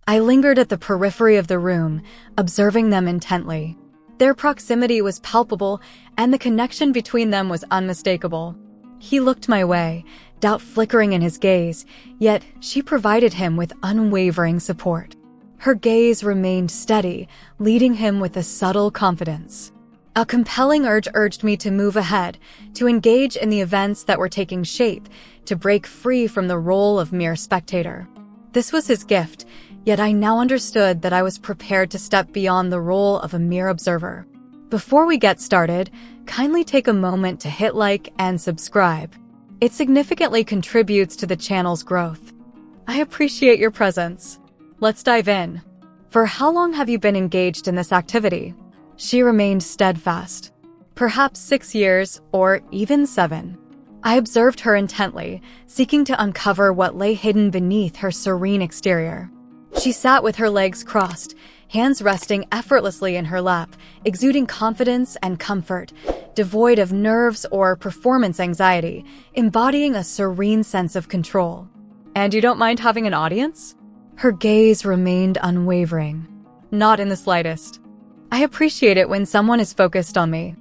I lingered at the periphery of the room, observing them intently. Their proximity was palpable, and the connection between them was unmistakable. He looked my way, doubt flickering in his gaze, yet she provided him with unwavering support. Her gaze remained steady, leading him with a subtle confidence. A compelling urge urged me to move ahead, to engage in the events that were taking shape, to break free from the role of mere spectator. This was his gift, yet I now understood that I was prepared to step beyond the role of a mere observer. Before we get started, kindly take a moment to hit like and subscribe. It significantly contributes to the channel's growth. I appreciate your presence. Let's dive in. For how long have you been engaged in this activity? She remained steadfast. Perhaps 6 years, or even 7. I observed her intently, seeking to uncover what lay hidden beneath her serene exterior. She sat with her legs crossed, hands resting effortlessly in her lap, exuding confidence and comfort, devoid of nerves or performance anxiety, embodying a serene sense of control. And you don't mind having an audience? Her gaze remained unwavering. Not in the slightest. I appreciate it when someone is focused on me.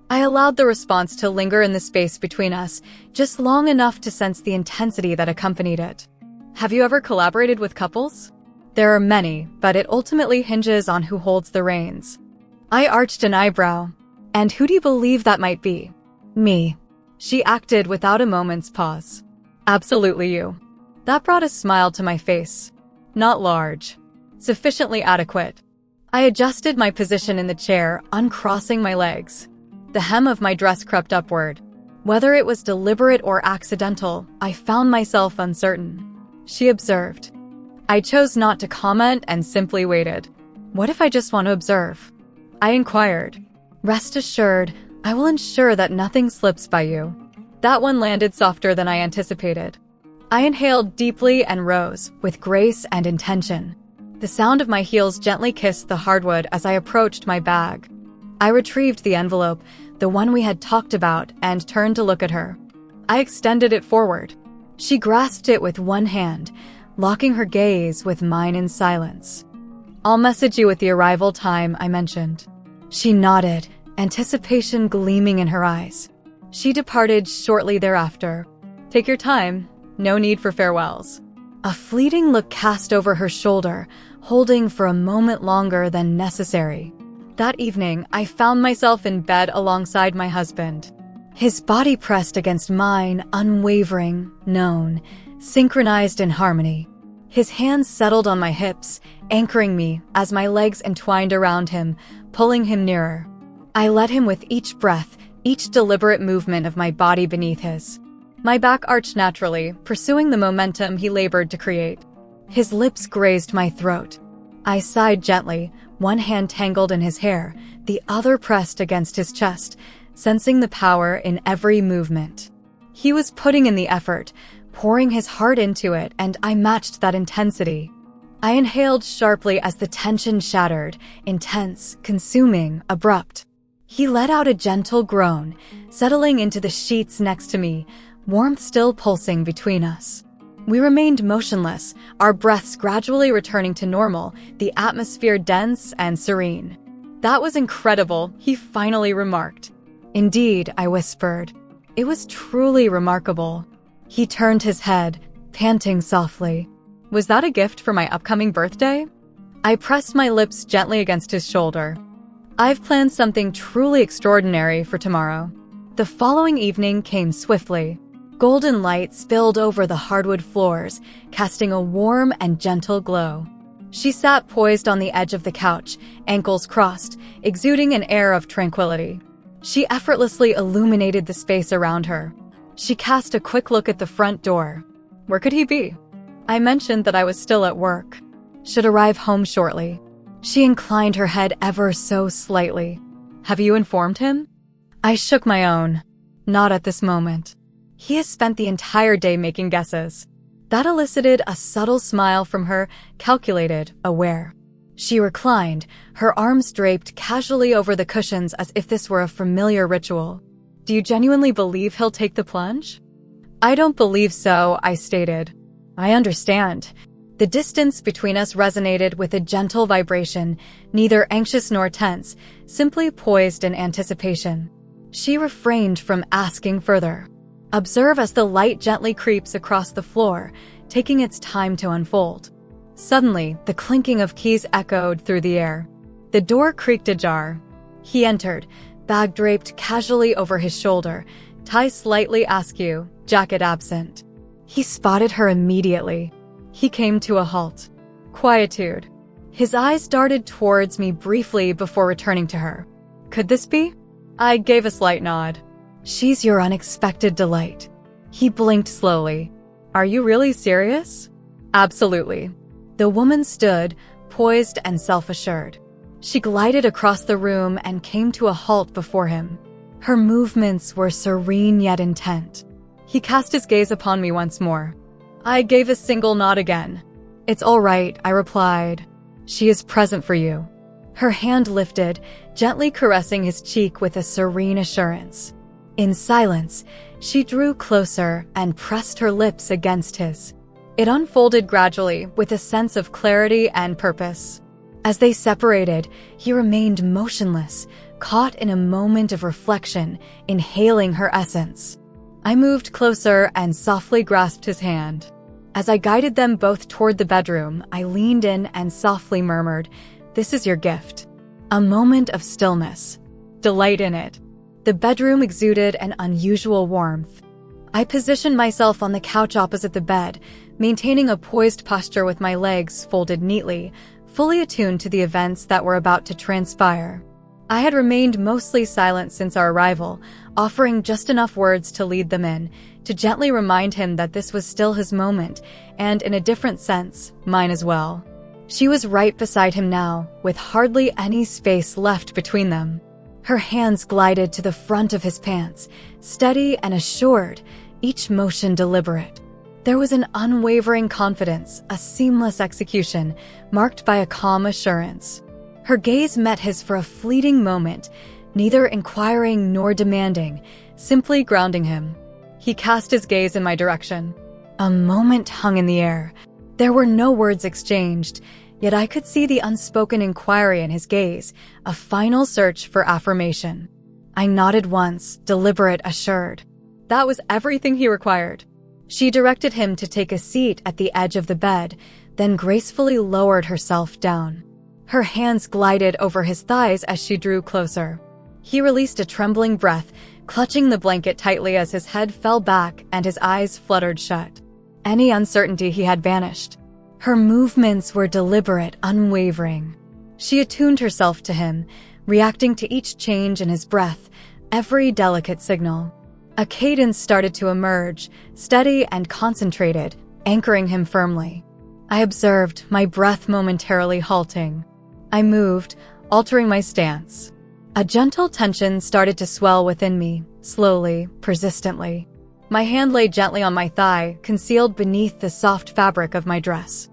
I allowed the response to linger in the space between us, just long enough to sense the intensity that accompanied it. Have you ever collaborated with couples? There are many, but it ultimately hinges on who holds the reins. I arched an eyebrow. And who do you believe that might be? Me. She acted without a moment's pause. Absolutely you. That brought a smile to my face. Not large. Sufficiently adequate. I adjusted my position in the chair, uncrossing my legs. The hem of my dress crept upward. Whether it was deliberate or accidental, I found myself uncertain. She observed. I chose not to comment and simply waited. What if I just want to observe? I inquired. Rest assured, I will ensure that nothing slips by you. That one landed softer than I anticipated. I inhaled deeply and rose, with grace and intention. The sound of my heels gently kissed the hardwood as I approached my bag. I retrieved the envelope, the one we had talked about, and turned to look at her. I extended it forward. She grasped it with one hand, locking her gaze with mine in silence. I'll message you with the arrival time, I mentioned. She nodded, anticipation gleaming in her eyes. She departed shortly thereafter. Take your time, no need for farewells. A fleeting look cast over her shoulder, holding for a moment longer than necessary. That evening, I found myself in bed alongside my husband. His body pressed against mine, unwavering, known, synchronized in harmony. His hands settled on my hips, anchoring me as my legs entwined around him, pulling him nearer. I led him with each breath, each deliberate movement of my body beneath his. My back arched naturally, pursuing the momentum he labored to create. His lips grazed my throat. I sighed gently, one hand tangled in his hair, the other pressed against his chest, sensing the power in every movement. He was putting in the effort, pouring his heart into it, and I matched that intensity. I inhaled sharply as the tension shattered, intense, consuming, abrupt. He let out a gentle groan, settling into the sheets next to me, warmth still pulsing between us. We remained motionless, our breaths gradually returning to normal, the atmosphere dense and serene. That was incredible, he finally remarked. Indeed, I whispered. It was truly remarkable. He turned his head, panting softly. Was that a gift for my upcoming birthday? I pressed my lips gently against his shoulder. I've planned something truly extraordinary for tomorrow. The following evening came swiftly. Golden light spilled over the hardwood floors, casting a warm and gentle glow. She sat poised on the edge of the couch, ankles crossed, exuding an air of tranquility. She effortlessly illuminated the space around her. She cast a quick look at the front door. Where could he be? I mentioned that I was still at work. Should arrive home shortly. She inclined her head ever so slightly. Have you informed him? I shook my own. Not at this moment. He has spent the entire day making guesses. That elicited a subtle smile from her, calculated, aware. She reclined, her arms draped casually over the cushions as if this were a familiar ritual. Do you genuinely believe he'll take the plunge? I don't believe so, I stated. I understand. The distance between us resonated with a gentle vibration, neither anxious nor tense, simply poised in anticipation. She refrained from asking further. Observe as the light gently creeps across the floor, taking its time to unfold. Suddenly, the clinking of keys echoed through the air. The door creaked ajar. He entered, bag draped casually over his shoulder, tie slightly askew, jacket absent. He spotted her immediately. He came to a halt. Quietude. His eyes darted towards me briefly before returning to her. Could this be? I gave a slight nod. She's your unexpected delight. He blinked slowly. Are you really serious? Absolutely. The woman stood, poised and self-assured. She glided across the room and came to a halt before him. Her movements were serene yet intent. He cast his gaze upon me once more. I gave a single nod again. It's all right, I replied. She is present for you. Her hand lifted, gently caressing his cheek with a serene assurance. In silence, she drew closer and pressed her lips against his. It unfolded gradually with a sense of clarity and purpose. As they separated, he remained motionless, caught in a moment of reflection, inhaling her essence. I moved closer and softly grasped his hand. As I guided them both toward the bedroom, I leaned in and softly murmured, "This is your gift." A moment of stillness. Delight in it. The bedroom exuded an unusual warmth. I positioned myself on the couch opposite the bed, maintaining a poised posture with my legs folded neatly, fully attuned to the events that were about to transpire. I had remained mostly silent since our arrival, offering just enough words to lead them in, to gently remind him that this was still his moment, and in a different sense, mine as well. She was right beside him now, with hardly any space left between them. Her hands glided to the front of his pants, steady and assured, each motion deliberate. There was an unwavering confidence, a seamless execution, marked by a calm assurance. Her gaze met his for a fleeting moment, neither inquiring nor demanding, simply grounding him. He cast his gaze in my direction. A moment hung in the air. There were no words exchanged, yet I could see the unspoken inquiry in his gaze, a final search for affirmation. I nodded once, deliberate, assured. That was everything he required. She directed him to take a seat at the edge of the bed, then gracefully lowered herself down. Her hands glided over his thighs as she drew closer. He released a trembling breath, clutching the blanket tightly as his head fell back and his eyes fluttered shut. Any uncertainty he had vanished. Her movements were deliberate, unwavering. She attuned herself to him, reacting to each change in his breath, every delicate signal. A cadence started to emerge, steady and concentrated, anchoring him firmly. I observed, my breath momentarily halting. I moved, altering my stance. A gentle tension started to swell within me, slowly, persistently. My hand lay gently on my thigh, concealed beneath the soft fabric of my dress.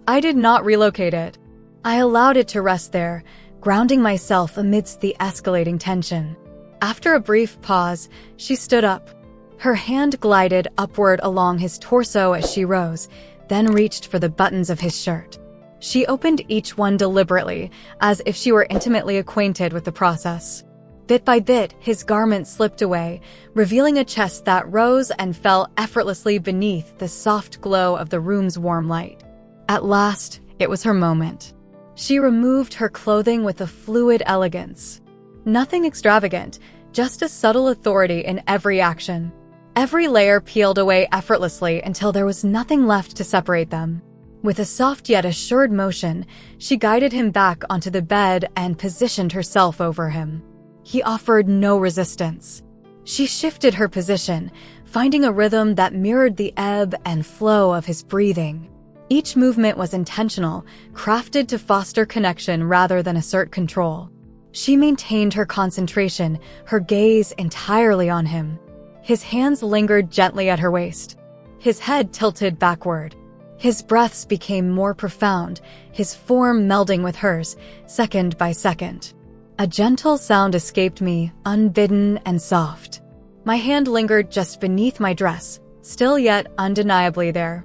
I did not relocate it. I allowed it to rest there, grounding myself amidst the escalating tension. After a brief pause, she stood up. Her hand glided upward along his torso as she rose, then reached for the buttons of his shirt. She opened each one deliberately, as if she were intimately acquainted with the process. Bit by bit, his garment slipped away, revealing a chest that rose and fell effortlessly beneath the soft glow of the room's warm light. At last, it was her moment. She removed her clothing with a fluid elegance. Nothing extravagant, just a subtle authority in every action. Every layer peeled away effortlessly until there was nothing left to separate them. With a soft yet assured motion, she guided him back onto the bed and positioned herself over him. He offered no resistance. She shifted her position, finding a rhythm that mirrored the ebb and flow of his breathing. Each movement was intentional, crafted to foster connection rather than assert control. She maintained her concentration, her gaze entirely on him. His hands lingered gently at her waist. His head tilted backward. His breaths became more profound, his form melding with hers, second by second. A gentle sound escaped me, unbidden and soft. My hand lingered just beneath my dress, still yet undeniably there.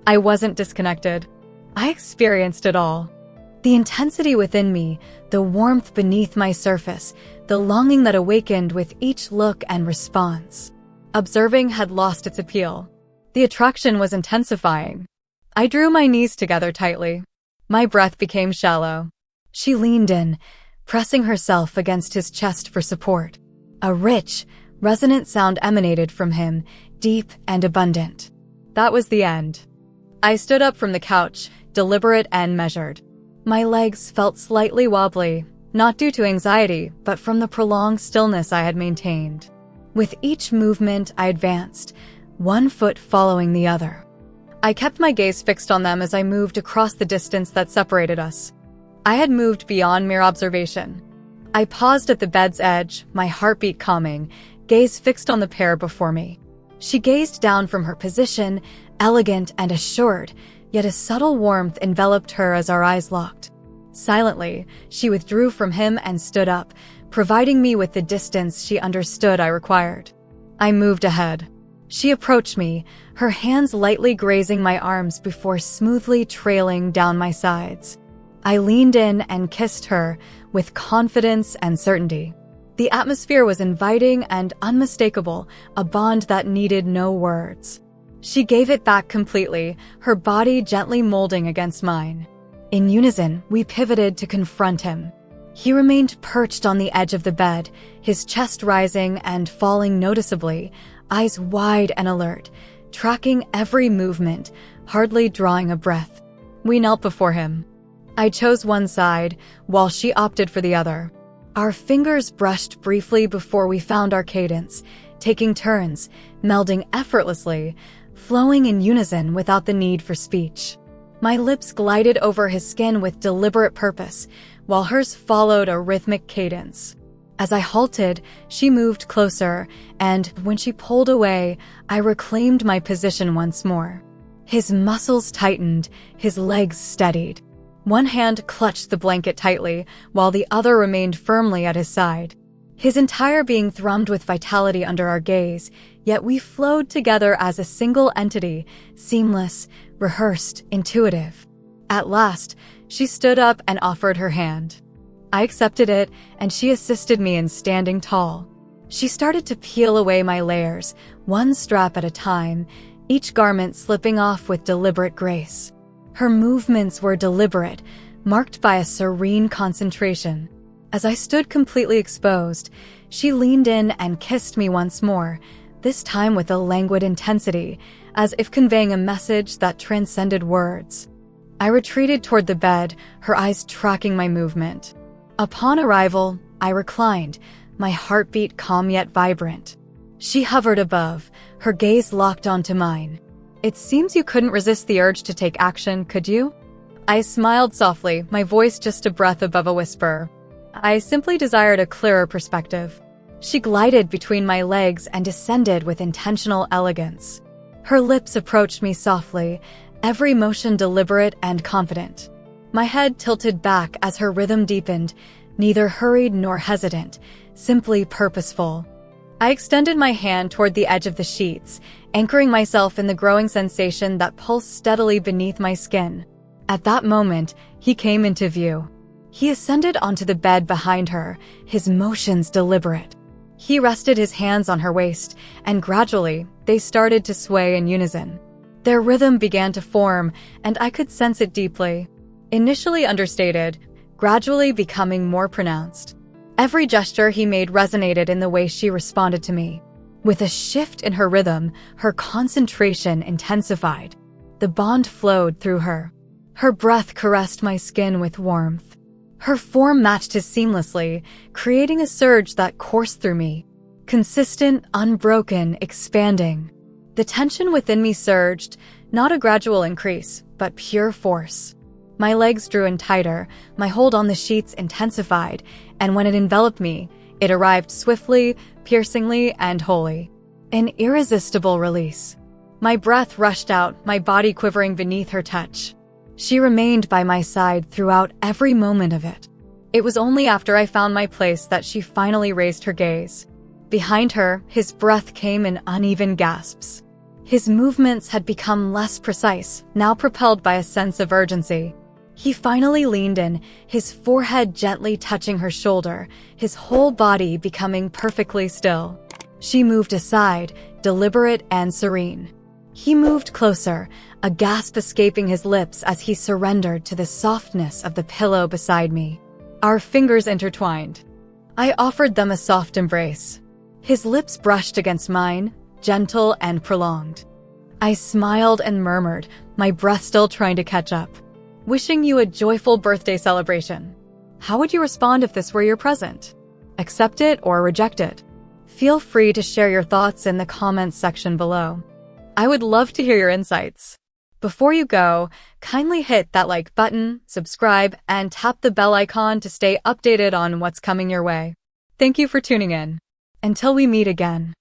I wasn't disconnected. I experienced it all. The intensity within me, the warmth beneath my surface, the longing that awakened with each look and response. Observing had lost its appeal. The attraction was intensifying. I drew my knees together tightly. My breath became shallow. She leaned in, pressing herself against his chest for support. A rich, resonant sound emanated from him, deep and abundant. That was the end. I stood up from the couch, deliberate and measured. My legs felt slightly wobbly, not due to anxiety, but from the prolonged stillness I had maintained. With each movement, I advanced, one foot following the other. I kept my gaze fixed on them as I moved across the distance that separated us. I had moved beyond mere observation. I paused at the bed's edge, my heartbeat calming, gaze fixed on the pair before me. She gazed down from her position, elegant and assured, yet a subtle warmth enveloped her as our eyes locked. Silently, she withdrew from him and stood up, providing me with the distance she understood I required. I moved ahead. She approached me, her hands lightly grazing my arms before smoothly trailing down my sides. I leaned in and kissed her with confidence and certainty. The atmosphere was inviting and unmistakable, a bond that needed no words. She gave it back completely, her body gently molding against mine. In unison, we pivoted to confront him. He remained perched on the edge of the bed, his chest rising and falling noticeably, eyes wide and alert, tracking every movement, hardly drawing a breath. We knelt before him. I chose one side, while she opted for the other. Our fingers brushed briefly before we found our cadence, taking turns, melding effortlessly, flowing in unison without the need for speech. My lips glided over his skin with deliberate purpose, while hers followed a rhythmic cadence. As I halted, she moved closer, and when she pulled away, I reclaimed my position once more. His muscles tightened, his legs steadied. One hand clutched the blanket tightly, while the other remained firmly at his side. His entire being thrummed with vitality under our gaze, yet we flowed together as a single entity, seamless, rehearsed, intuitive. At last, she stood up and offered her hand. I accepted it, and she assisted me in standing tall. She started to peel away my layers, one strap at a time, each garment slipping off with deliberate grace. Her movements were deliberate, marked by a serene concentration. As I stood completely exposed, she leaned in and kissed me once more, this time with a languid intensity, as if conveying a message that transcended words. I retreated toward the bed, her eyes tracking my movement. Upon arrival, I reclined, my heartbeat calm yet vibrant. She hovered above, her gaze locked onto mine. "It seems you couldn't resist the urge to take action, could you?" I smiled softly, my voice just a breath above a whisper. "I simply desired a clearer perspective." She glided between my legs and descended with intentional elegance. Her lips approached me softly, every motion deliberate and confident. My head tilted back as her rhythm deepened, neither hurried nor hesitant, simply purposeful. I extended my hand toward the edge of the sheets, anchoring myself in the growing sensation that pulsed steadily beneath my skin. At that moment, he came into view. He ascended onto the bed behind her, his motions deliberate. He rested his hands on her waist, and gradually, they started to sway in unison. Their rhythm began to form, and I could sense it deeply. Initially understated, gradually becoming more pronounced. Every gesture he made resonated in the way she responded to me. With a shift in her rhythm, her concentration intensified. The bond flowed through her. Her breath caressed my skin with warmth. Her form matched his seamlessly, creating a surge that coursed through me. Consistent, unbroken, expanding. The tension within me surged, not a gradual increase, but pure force. My legs drew in tighter, my hold on the sheets intensified, and when it enveloped me, it arrived swiftly, piercingly, and wholly. An irresistible release. My breath rushed out, my body quivering beneath her touch. She remained by my side throughout every moment of it. It was only after I found my place that she finally raised her gaze. Behind her, his breath came in uneven gasps. His movements had become less precise, now propelled by a sense of urgency. He finally leaned in, his forehead gently touching her shoulder, his whole body becoming perfectly still. She moved aside, deliberate and serene. He moved closer, a gasp escaping his lips as he surrendered to the softness of the pillow beside me. Our fingers intertwined. I offered them a soft embrace. His lips brushed against mine, gentle and prolonged. I smiled and murmured, my breath still trying to catch up. Wishing you a joyful birthday celebration. How would you respond if this were your present? Accept it or reject it? Feel free to share your thoughts in the comments section below. I would love to hear your insights. Before you go, kindly hit that like button, subscribe, and tap the bell icon to stay updated on what's coming your way. Thank you for tuning in. Until we meet again.